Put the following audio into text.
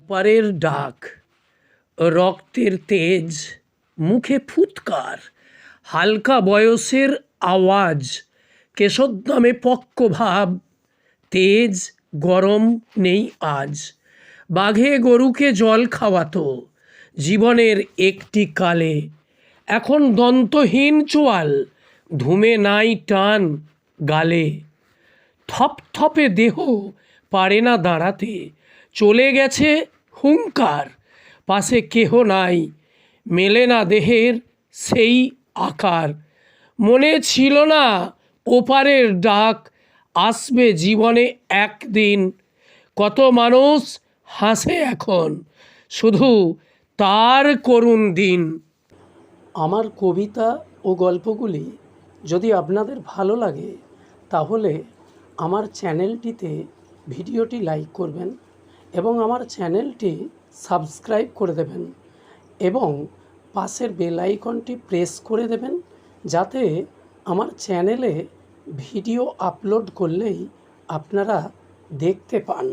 ওপারের ডাক, রক্তের তেজ, মুখে ফুৎকার, হালকা বয়সের আওয়াজ, কেশোদ্দামে পক্কভাব, তেজ গরম নেই আজ। বাঘে গরুকে জল খাওয়াতো জীবনের একটি কালে, এখন দন্তহীন চোয়াল, ধুমে নাই টান গালে। থপথপে দেহ পারে না দাঁড়াতে, চলে গেছে হুঙ্কার, পাশে কেহ নাই, মেলে না দেহের সেই আকার। মনে ছিল না ওপারের ডাক আসবে জীবনে একদিন, কত মানুষ হাসে এখন শুধু তার করুণ দিন। আমার কবিতা ও গল্পগুলি যদি আপনাদের ভালো লাগে তাহলে আমার চ্যানেলটিতে ভিডিওটি লাইক করবেন এবং আমার চ্যানেলটি সাবস্ক্রাইব করে দেবেন এবং পাশের বেল আইকনটি প্রেস করে দেবেন, যাতে আমার চ্যানেলে ভিডিও আপলোড করলেই আপনারা দেখতে পান।